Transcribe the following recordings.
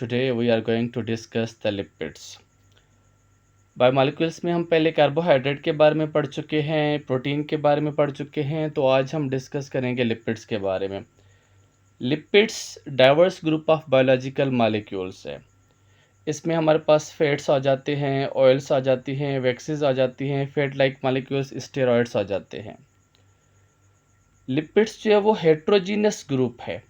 Today we are going to discuss the lipids. Biomolecules में हम पहले कार्बोहाइड्रेट के बारे में पढ़ चुके हैं, प्रोटीन के बारे में पढ़ चुके हैं, तो आज हम डिस्कस करेंगे लिपिड्स के बारे में। Lipids diverse group of biological molecules है। इसमें हमारे पास फैट्स आ जाते हैं, ऑयल्स आ जाती हैं, वैक्सेस आ जाती हैं, फैट लाइक मॉलिक्यूल्स, स्टेरॉइड्स आ जाते हैं। लिपिड्स जो है वो हेट्रोजीनियस ग्रुप है।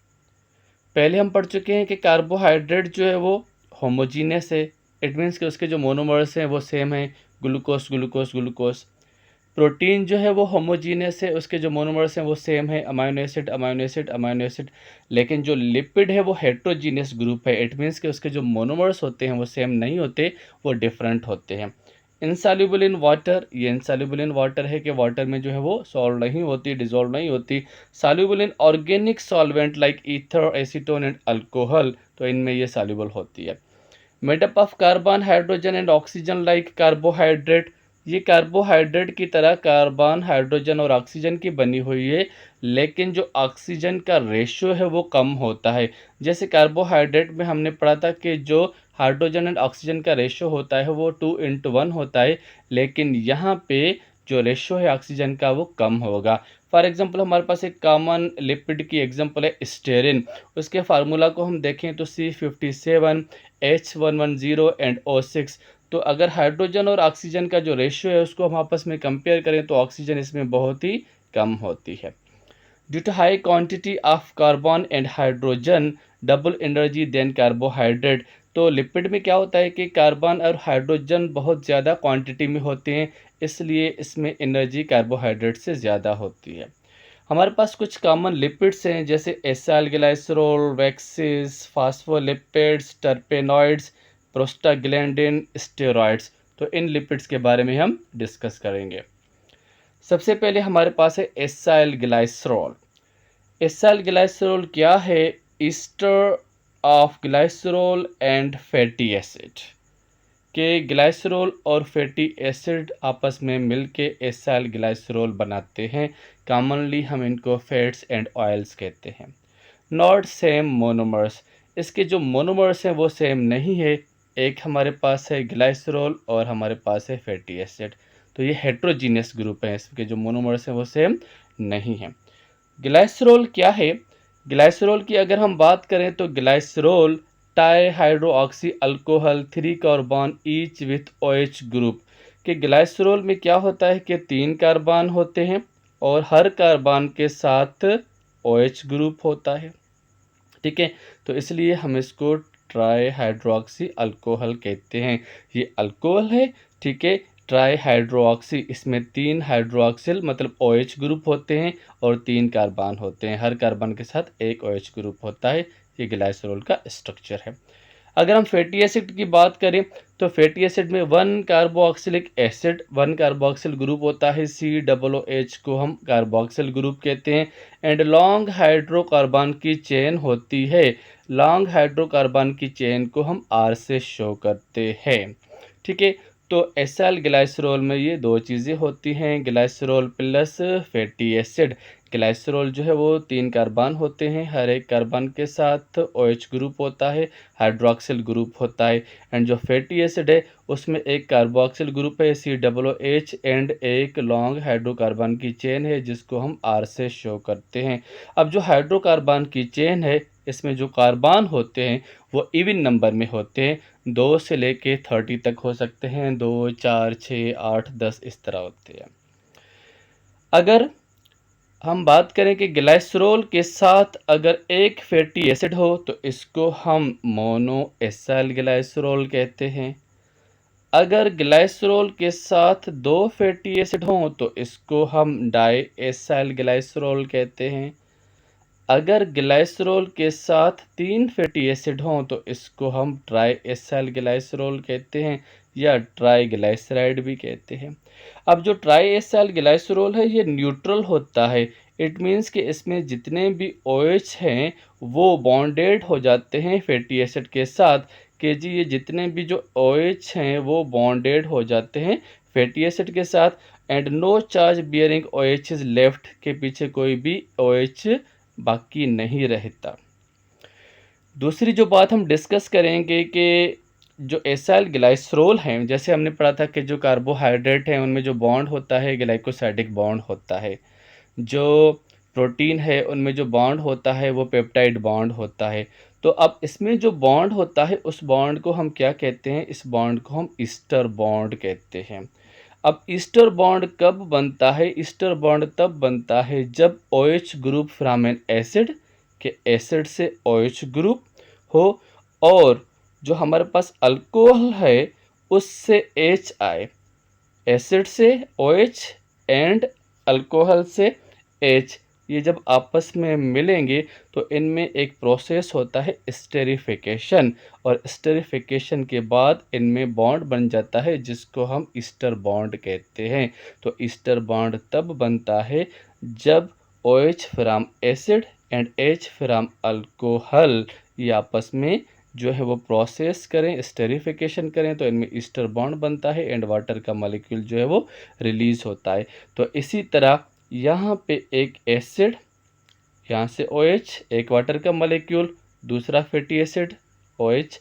पहले हम पढ़ चुके हैं कि कार्बोहाइड्रेट जो है वो होमोजीनियस है। इट मीन्स कि उसके जो मोनोमर्स हैं वो सेम है, ग्लूकोज ग्लूकोज ग्लूकोज। प्रोटीन जो है वो होमोजीनियस है, उसके जो मोनोमर्स हैं वो सेम है, amino acid amino acid amino acid. लेकिन जो लिपिड है वो हेट्रोजीनियस ग्रुप है। इट मीन्स कि उसके जो मोनोमर्स होते हैं वो सेम नहीं होते, वो डिफरेंट होते हैं। इनसॉल्युबल इन वाटर, ये इनसॉल्युबल इन वाटर है कि वाटर में जो है वो सॉल्व नहीं होती, डिजोल्व नहीं होती। Soluble in organic solvent like ether, acetone and alcohol, तो इनमें ये सॉल्युबल होती है। Made up of carbon, hydrogen and oxygen like carbohydrate, ये कार्बोहाइड्रेट की तरह कार्बन, हाइड्रोजन और ऑक्सीजन की बनी हुई है, लेकिन जो ऑक्सीजन का रेशियो है वो कम होता है। जैसे कार्बोहाइड्रेट में हमने पढ़ा था कि जो हाइड्रोजन एंड ऑक्सीजन का रेशियो होता है वो 2:1 होता है, लेकिन यहाँ पे जो रेशियो है ऑक्सीजन का वो कम होगा। फॉर एग्जांपल हमारे पास एक कॉमन लिपिड की एग्जांपल है स्टेरिन। उसके फार्मूला को हम देखें तो C57, H110 एंड O6। तो अगर हाइड्रोजन और ऑक्सीजन का जो रेशियो है उसको हम आपस में कंपेयर करें तो ऑक्सीजन इसमें बहुत ही कम होती है। Due to high quantity of carbon and hydrogen, double energy than carbohydrate. तो लिपिड में क्या होता है कि कार्बन और हाइड्रोजन बहुत ज़्यादा क्वांटिटी में होते हैं, इसलिए इसमें एनर्जी कार्बोहाइड्रेट से ज़्यादा होती है। हमारे पास कुछ कॉमन लिपिड्स हैं जैसे acyl glycerol, waxes, phospholipids, टर्पेनॉइड्स, prostaglandin, steroids. तो इन लिपिड्स के बारे में हम डिस्कस करेंगे। सबसे पहले हमारे पास है एसाइल ग्लाइसरोल। एसाइल ग्लाइसरोल क्या है? Ester of glycerol and fatty acid के ग्लाइसरोल और फैटी एसिड आपस में मिलके एसाइल ग्लाइसरोल बनाते हैं। कॉमनली हम इनको फैट्स एंड ऑयल्स कहते हैं। नॉट सेम मोनोमर्स, इसके जो मोनोमर्स हैं वो सेम नहीं है। एक हमारे पास है ग्लाइसरोल और हमारे पास है फैटी एसिड, तो ये हेट्रोजीनियस ग्रुप है, इसके जो मोनोमर्स हैं वो सेम नहीं है। ग्लाइसरोल क्या है? ग्लाइसरोल की अगर हम बात करें तो glycerol tie hydroxy alcohol 3 carbon each with OH group के। ग्लाइसरोल में क्या होता है कि 3 कार्बन होते हैं और हर कार्बन के साथ OH ग्रुप होता है। ठीक है, तो इसलिए हम इसको ट्राई हाइड्रोक्सी अल्कोहल कहते हैं। ये अल्कोहल है, ठीक है। ट्राई हाइड्रोक्सी, इसमें 3 हाइड्रोक्सिल मतलब OH ग्रुप होते हैं और 3 कार्बन होते हैं, हर कार्बन के साथ एक OH ग्रुप होता है। ये ग्लाइसरोल का स्ट्रक्चर है। अगर हम फैटी एसिड की बात करें तो फैटी एसिड में 1 कार्बोक्सिलिक एसिड, 1 कार्बोक्सिल ग्रुप होता है, COOH को हम कार्बोक्सिल ग्रुप कहते हैं। एंड लॉन्ग हाइड्रोकार्बन की चेन होती है, लॉन्ग हाइड्रोकार्बन की चेन को हम R से शो करते हैं। ठीक है, तो एसाइल ग्लाइसरोल में ये दो चीज़ें होती हैं, glycerol plus fatty acid. Glycerol जो है वो 3 कार्बन होते हैं, हर एक कार्बन के साथ OH ग्रुप होता है, हाइड्रोक्सिल ग्रुप होता है। एंड जो फैटी एसिड है उसमें एक कार्बोक्सिल ग्रुप है COOH एंड एक लॉन्ग हाइड्रोकार्बन की चेन है जिसको हम R से शो करते हैं। अब जो हाइड्रोकार्बन की चेन है इसमें जो कार्बन होते हैं वो इवन नंबर में होते हैं, 2 से लेके 30 तक हो सकते हैं, 2, 4, 6, 8, 10 इस तरह होते हैं। अगर हम बात करें कि ग्लाइसरोल के साथ अगर एक फैटी एसिड हो तो इसको हम मोनो एसाइल ग्लाइसरोल कहते हैं। अगर ग्लाइसरोल के साथ 2 फैटी एसिड हों तो इसको हम डाई एसाइल ग्लाइसरोल कहते हैं। अगर ग्लाइसरोल के साथ 3 फैटी एसिड हों तो इसको हम ट्राई एसाइल ग्लाइसरोल कहते हैं या ट्राई ग्लाइसराइड भी कहते हैं। अब जो ट्राई एसाइल ग्लाइसरोल है ये न्यूट्रल होता है। इट मीन्स कि इसमें जितने भी OH हैं वो बॉन्डेड हो जाते हैं फैटी एसिड के साथ, कि जी ये जितने भी जो OH हैं वो बॉन्डेड हो जाते हैं फैटी एसिड के साथ। And no charge bearing OH is left, के पीछे कोई भी OH बाकी नहीं रहता। दूसरी जो बात हम डिस्कस करेंगे कि जो एसाइल ग्लाइसरोल हैं, जैसे हमने पढ़ा था कि जो कार्बोहाइड्रेट हैं उनमें जो बॉन्ड होता है ग्लाइकोसाइडिक बॉन्ड होता है, जो प्रोटीन है उनमें जो बॉन्ड होता है वो पेप्टाइड बॉन्ड होता है। तो अब इसमें जो बॉन्ड होता है उस बॉन्ड को हम क्या कहते हैं? इस बॉन्ड को हम ईस्टर बॉन्ड कहते हैं। अब ईस्टर बॉन्ड कब बनता है? ईस्टर बॉन्ड तब बनता है जब OH group from N acid, के एसिड से OH ग्रुप हो, और जो हमारे पास अल्कोहल है उससे H आए। एसिड से OH एंड अल्कोहल से H, ये जब आपस में मिलेंगे तो इनमें एक प्रोसेस होता है स्टेरिफिकेशन, और स्टेरिफिकेशन के बाद इनमें बॉन्ड बन जाता है जिसको हम ईस्टर बॉन्ड कहते हैं। तो ईस्टर बॉन्ड तब बनता है जब OH from acid and H from alcohol ये आपस में जो है वो प्रोसेस करें, स्टेरिफिकेशन करें, तो इनमें ईस्टर बॉन्ड बनता है एंड वाटर का मॉलिक्यूल जो है वो रिलीज होता है। तो इसी तरह यहाँ पे एक एसिड, यहाँ से OH, एक वाटर का मॉलिक्यूल, दूसरा फैटी एसिड OH,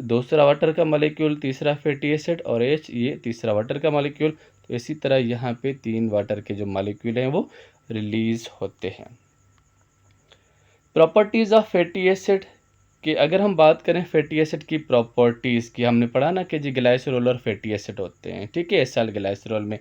दूसरा वाटर का मॉलिक्यूल, तीसरा फैटी एसिड और H, ये तीसरा वाटर का मॉलिक्यूल। तो इसी तरह यहाँ पे 3 वाटर के जो मॉलिक्यूल हैं वो रिलीज होते हैं। प्रॉपर्टीज़ ऑफ फैटी एसिड कि अगर हम बात करें फैटी एसिड की प्रॉपर्टीज़ की, हमने पढ़ा ना कि जी ग्लाइसरोल और फैटी एसिड होते हैं, ठीक है, एसाइल ग्लाइसरोल में।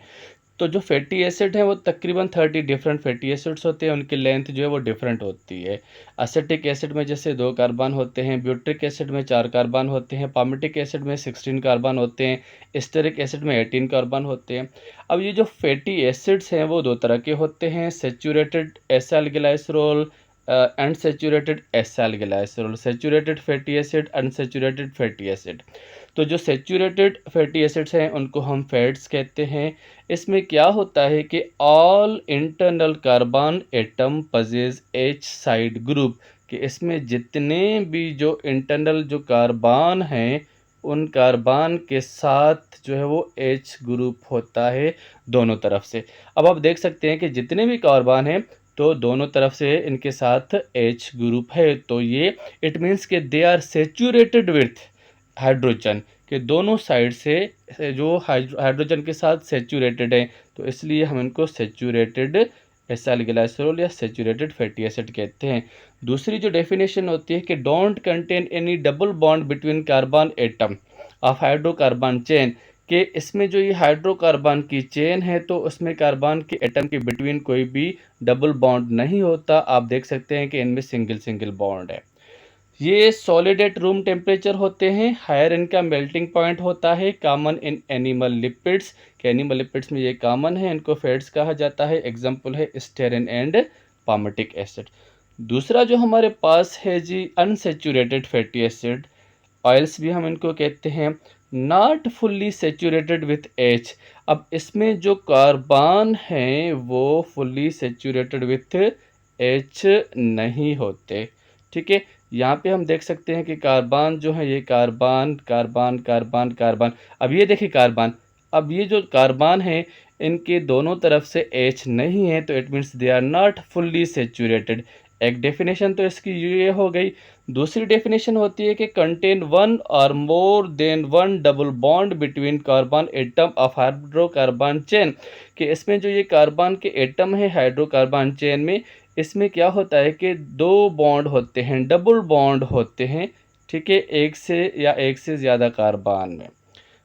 तो जो फैटी एसिड है वो तकरीबन 30 डिफरेंट फैटी एसिड्स होते हैं, उनकी लेंथ जो है वो डिफरेंट होती है। एसिटिक एसिड में जैसे 2 कार्बन होते हैं, ब्यूट्रिक एसिड में 4 कार्बन होते हैं, पामिटिक एसिड में 16 कार्बन होते हैं, एस्टेरिक एसिड में 18 कार्बन होते हैं। अब ये जो फैटी एसिड्स हैं वो 2 तरह के होते हैं, saturated acyl glycerol, unsaturated acyl glycerol, saturated fatty acid, unsaturated fatty acid. तो जो सेचूरेटेड फैटी एसिड्स हैं उनको हम फैट्स कहते हैं। इसमें क्या होता है कि all internal carbon atom पजेज H side group, कि इसमें जितने भी जो इंटरनल जो कार्बन हैं उन कार्बन के साथ जो है वो H ग्रुप होता है दोनों तरफ से। अब आप देख सकते हैं कि जितने भी कार्बन हैं तो दोनों तरफ से इनके साथ H ग्रुप है, तो ये इट मीन्स कि they are saturated with hydrogen, के दोनों साइड से जो हाइड्रोजन के साथ सेचूरेटेड है, तो इसलिए हम इनको सेचूरेटेड एसाइल ग्लाइसरोल या सेचूरेटेड फैटी एसिड कहते हैं। दूसरी जो डेफिनेशन होती है कि don't contain any double bond between carbon atom of hydrocarbon chain, कि इसमें जो ये हाइड्रोकार्बन की चेन है तो उसमें कार्बन के एटम के बिटवीन कोई भी डबल बॉन्ड नहीं होता। आप देख सकते हैं कि इनमें सिंगल सिंगल बॉन्ड है। ये सॉलिड एट रूम टेम्परेचर होते हैं, हायर इनका मेल्टिंग पॉइंट होता है, कॉमन इन एनिमल लिपिड्स, के एनिमल लिपिड्स में ये कॉमन है, इनको फैट्स कहा जाता है। एग्जांपल है स्टेरिन एंड पामिटिक एसिड। दूसरा जो हमारे पास है जी अनसेचूरेटेड फैटी एसिड, ऑयल्स भी हम इनको कहते हैं, not fully saturated with H। अब इसमें जो कार्बन हैं वो फुल्ली सेचूरेटेड विथ H नहीं होते, ठीक है। यहाँ पे हम देख सकते हैं कि कार्बन जो है ये कार्बन कार्बन कार्बन कार्बन, अब ये देखिए कार्बन, अब ये जो कार्बन है इनके दोनों तरफ से H नहीं है, तो it means they are not fully saturated. एक डेफिनेशन तो इसकी ये हो गई। दूसरी डेफिनेशन होती है कि कंटेन वन और more than one double bond between carbon atom of hydrocarbon chain, कि इसमें जो ये कार्बन के एटम है हाइड्रोकार्बन चेन में, इसमें क्या होता है कि 2 बॉन्ड होते हैं, डबल बॉन्ड होते हैं, ठीक है, एक से या एक से ज़्यादा कार्बन में,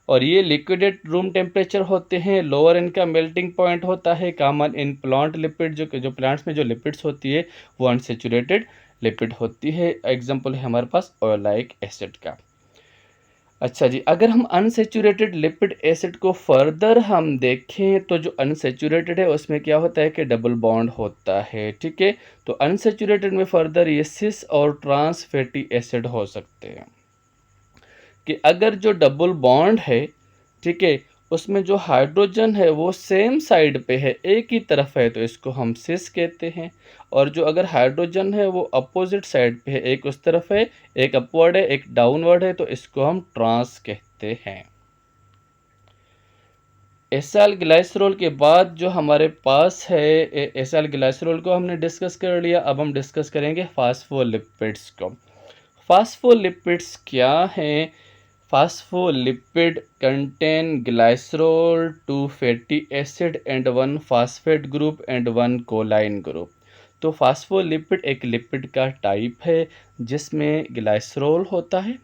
और ये लिक्विड एट रूम टेम्परेचर होते हैं। लोअर इनका मेल्टिंग पॉइंट होता है, कॉमन इन प्लांट लिपिड, जो प्लांट्स में जो लिपिड्स होती है वो अनसेचूरेटेड लिपिड होती है। एग्जांपल है हमारे पास ओलेइक एसिड का। अच्छा जी, अगर हम अनसेचूरेटेड लिपिड एसिड को फर्दर हम देखें तो जो अनसेचूरेटेड है उसमें क्या होता है कि डबल बॉन्ड होता है, ठीक है। तो अनसेचूरेटेड में फर्दर ये सिस और ट्रांस फैटी एसिड हो सकते हैं, कि अगर जो डबल बॉन्ड है, ठीक है, उसमें जो हाइड्रोजन है वो सेम साइड पे है, एक ही तरफ है, तो इसको हम सिस कहते हैं। और जो अगर हाइड्रोजन है वो अपोजिट साइड पे है, एक उस तरफ है, एक अपवर्ड है, एक डाउनवर्ड है, तो इसको हम ट्रांस कहते हैं। एसाइल ग्लाइसरोल के बाद जो हमारे पास है, एसाइल ग्लाइसरोल को हमने डिस्कस कर लिया, अब हम डिस्कस करेंगे फास्फोलिपिड्स को। फास्फोलिपिड्स क्या हैं? Phospholipid contain glycerol, 2 fatty acid and 1 phosphate group and 1 कोलाइन group. तो फास्फोलिपिड एक लिपिड का टाइप है जिसमें ग्लाइसरॉल होता है,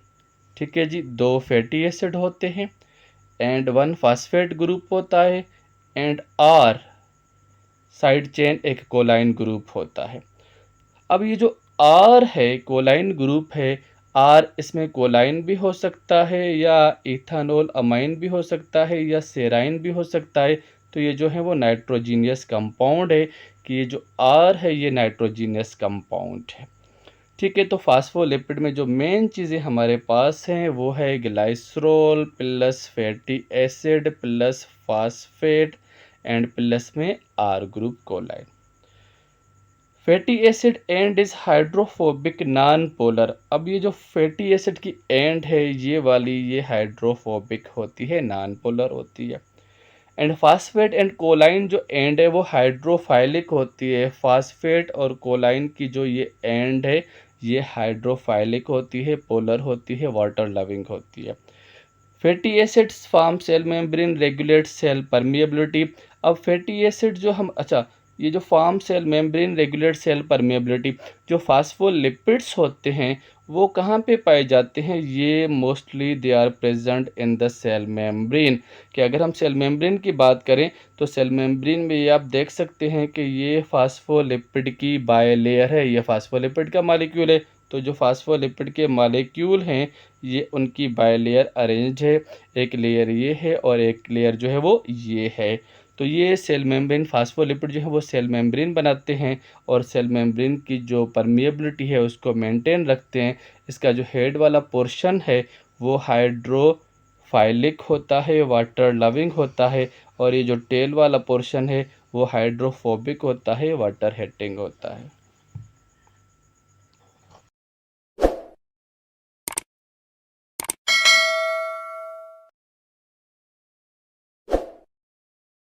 ठीक है जी, 2 फैटी एसिड होते हैं एंड 1 फास्फेट ग्रुप होता है एंड आर साइड चेन एक कोलाइन ग्रुप होता है। अब ये जो आर है कोलाइन ग्रुप है, आर इसमें कोलाइन भी हो सकता है या इथानोल अमाइन भी हो सकता है या सेराइन भी हो सकता है। तो ये जो है वो नाइट्रोजीनियस कंपाउंड है कि ये जो आर है ये नाइट्रोजीनियस कंपाउंड है, ठीक है। तो फास्फोलिपिड में जो मेन चीज़ें हमारे पास हैं वो है glycerol plus fatty acid plus phosphate and plus में R group choline. Fatty acid and is hydrophobic non polar. अब ये जो फैटी एसिड की एंड है ये वाली ये हाइड्रोफोबिक होती है, नॉन पोलर होती है। एंड फास्फेट एंड कोलाइन जो एंड है वो हाइड्रोफाइलिक होती है। फास्फेट और कोलाइन की जो ये एंड है ये हाइड्रोफाइलिक होती है, पोलर होती है, वाटर लविंग होती है। Fatty acids form cell membrane, regulate cell permeability. अब फैटी एसिड जो हम ये जो form cell membrane, regulate cell permeability, जो फास्फोलिपिड्स होते हैं वो कहाँ पे पाए जाते हैं? ये mostly they are present in the cell membrane. कि अगर हम सेल मेम्ब्रेन की बात करें तो सेल मेम्ब्रेन में ये आप देख सकते हैं कि ये फास्फोलिपिड की बायलेयर है, ये फास्फोलिपिड का मॉलिक्यूल है। तो जो फास्फोलिपिड के मॉलिक्यूल हैं ये उनकी बायलेयर अरेंज है, एक लेयर ये है और एक लेयर जो है वो ये है। तो ये सेल मेम्ब्रेन फास्फोलिपिड जो है वो सेल मेम्ब्रेन बनाते हैं और सेल मेम्ब्रेन की जो परमिएबिलिटी है उसको मेंटेन रखते हैं। इसका जो हेड वाला पोर्शन है वो हाइड्रोफाइलिक होता है, वाटर लविंग होता है, और ये जो टेल वाला पोर्शन है वो हाइड्रोफोबिक होता है, वाटर हेटिंग होता है।